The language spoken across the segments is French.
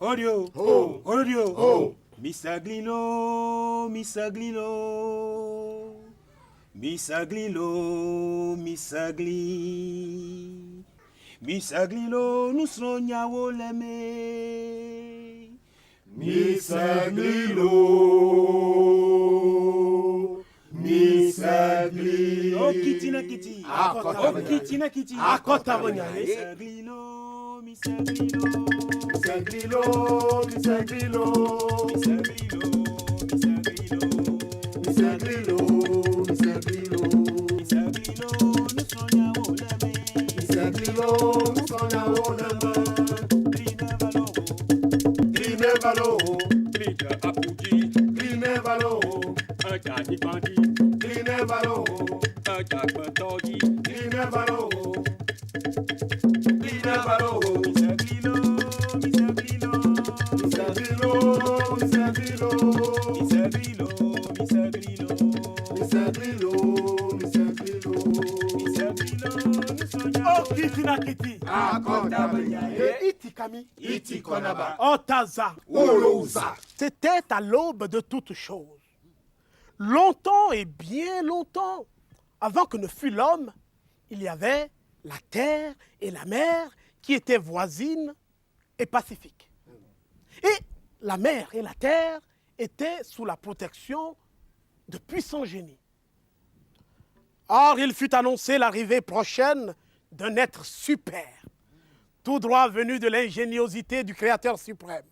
Odio, Oh. Odio, Oh. Misaglilo, Misaglilo, Misaglilo, Misagli, Misaglilo, nous sognavo l'aimer. Misaglilo, Misaglilo. Oh, Kitina Kiti, Akota oh, Kitina Kiti, Akota Bonyaye. Misaglilo, Misaglilo, Misaglilo, Misaglilo, Misaglilo, Misaglilo, Misaglilo, Misaglilo, Misaglilo, nous sognavo l'aimer. Misaglilo, Musonya Wolema, Trinavalo, Grine Valo, Trina Apuji, Grine Valo, un tani bandi, Grine Valo, un tapantogi, Grine Valo, Grine Valo, Misaglilo, Misaglilo, Misaglilo, Misaglilo, Misaglilo, Misaglilo, Misaglilo, Misaglilo, Misaglilo, nous sognavo Oh, Kitina Kiti. Akota Bonyaye, Itikami. Iti Konaba, Otaza. Olouza, C'était à l'aube de toutes choses. Longtemps et bien longtemps, avant que ne fût l'homme, il y avait la terre et la mer qui étaient voisines et pacifiques. Et la mer et la terre étaient sous la protection de puissants génies. Or, il fut annoncé l'arrivée prochaine d'un être super, tout droit venu de l'ingéniosité du Créateur suprême.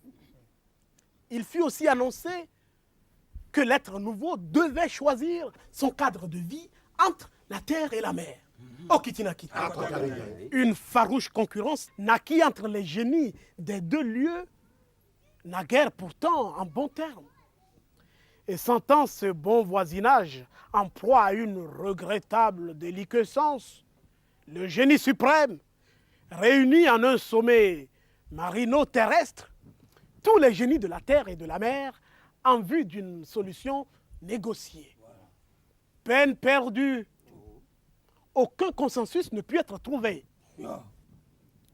Il fut aussi annoncé que l'être nouveau devait choisir son cadre de vie entre la terre et la mer. Oh, Kitinaki. Akota Bonyaye, Une farouche concurrence naquit entre les génies des deux lieux, naguère pourtant en bons termes. Et sentant ce bon voisinage en proie à une regrettable déliquescence, le génie suprême réunit en un sommet marino-terrestre tous les génies de la terre et de la mer en vue d'une solution négociée. Peine perdue. Aucun consensus ne put être trouvé.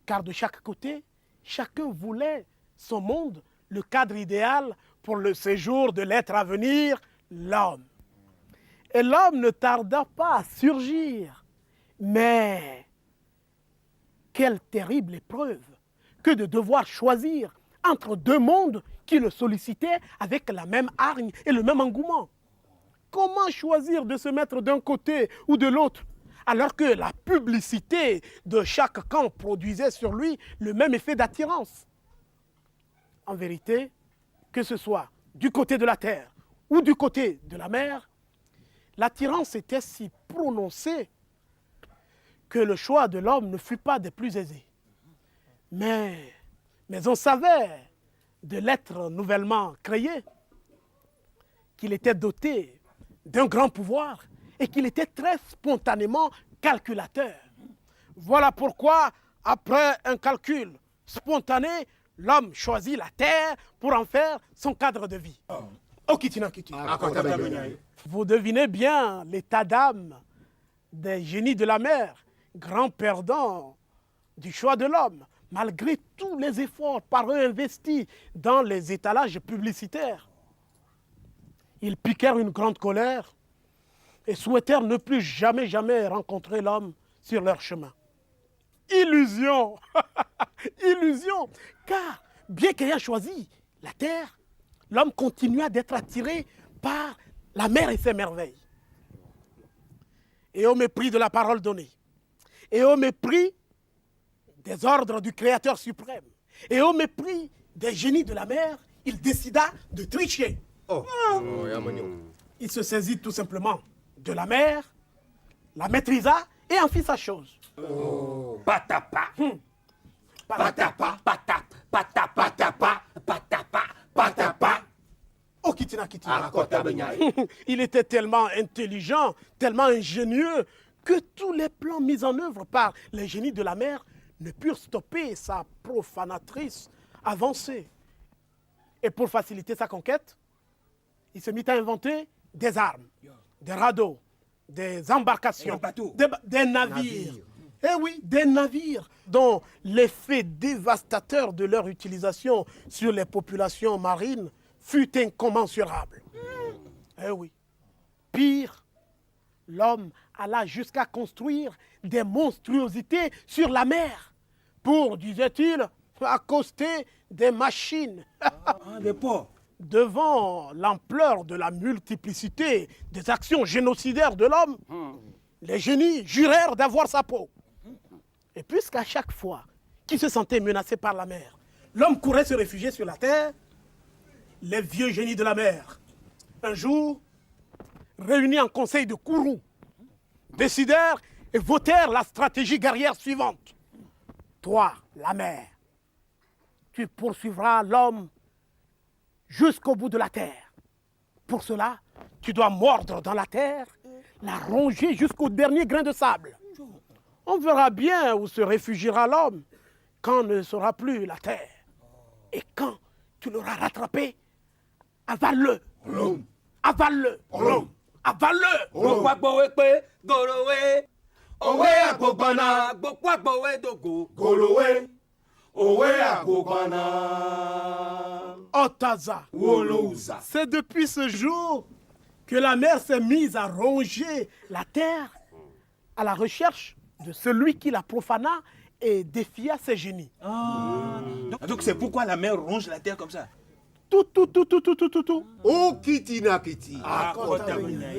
Car de chaque côté, chacun voulait son monde, le cadre idéal pour le séjour de l'être à venir, l'homme. Et l'homme ne tarda pas à surgir. Mais quelle terrible épreuve que de devoir choisir entre deux mondes qui le sollicitaient avec la même hargne et le même engouement. Comment choisir de se mettre d'un côté ou de l'autre alors que la publicité de chaque camp produisait sur lui le même effet d'attirance? En vérité, que ce soit du côté de la terre ou du côté de la mer, l'attirance était si prononcée que le choix de l'homme ne fut pas des plus aisés. Mais on savait de l'être nouvellement créé qu'il était doté d'un grand pouvoir et qu'il était très spontanément calculateur. Voilà pourquoi, après un calcul spontané, l'homme choisit la terre pour en faire son cadre de vie. Oh, Kitina Kiti. Akota Bonyaye, Vous devinez bien l'état d'âme des génies de la mer, grands perdants du choix de l'homme, malgré tous les efforts par eux investis dans les étalages publicitaires. Ils piquèrent une grande colère et souhaitèrent ne plus jamais rencontrer l'homme sur leur chemin. Illusion. Illusion. Car, bien qu'ayant choisi la terre, l'homme continua d'être attiré par la mer et ses merveilles. Et au mépris de la parole donnée, et au mépris des ordres du Créateur suprême, et au mépris des génies de la mer, il décida de tricher. Il se saisit tout simplement de la mer, la maîtrisa et en fit sa chose. Patapa, Patapa, patap, patap, patapa, patapa, patapa. Oh, Kitina Kiti. Akota Bonyaye, Il était tellement intelligent, tellement ingénieux, que tous les plans mis en œuvre par les génies de la mer ne purent stopper sa profanatrice avancée. Et pour faciliter sa conquête, il se mit à inventer des armes, des radeaux, des embarcations, Des bateaux. des navires, Eh oui, des navires dont l'effet dévastateur de leur utilisation sur les populations marines fut incommensurable. Eh oui. Pire, l'homme alla jusqu'à construire des monstruosités sur la mer pour, disait-il, accoster des machines. Des porcs. Devant l'ampleur de la multiplicité des actions génocidaires de l'homme, les génies jurèrent d'avoir sa peau. Et puisqu'à chaque fois qu'il se sentait menacé par la mer, l'homme courait se réfugier sur la terre, les vieux génies de la mer, un jour, réunis en conseil de Kourou, décidèrent et votèrent la stratégie guerrière suivante. Toi, la mer, tu poursuivras l'homme jusqu'au bout de la terre. Pour cela, tu dois mordre dans la terre, la ronger jusqu'au dernier grain de sable. On verra bien où se réfugiera l'homme quand ne sera plus la terre. Et quand tu l'auras rattrapé, avale-le. Avale-le. Avale-le. Gbogbo agbowe pe gorowe. Owe agbobana. Gbogbo agbowe dogo. Gorowe. Owe agbobana. Otaza. Wolouza. C'est depuis ce jour que la mer s'est mise à ronger la terre à la recherche de celui qui la profana et défia ses génies. Donc c'est pourquoi la mer ronge la terre comme ça. Tout. Oh, Kitty na Kitty. Akota Bunyai.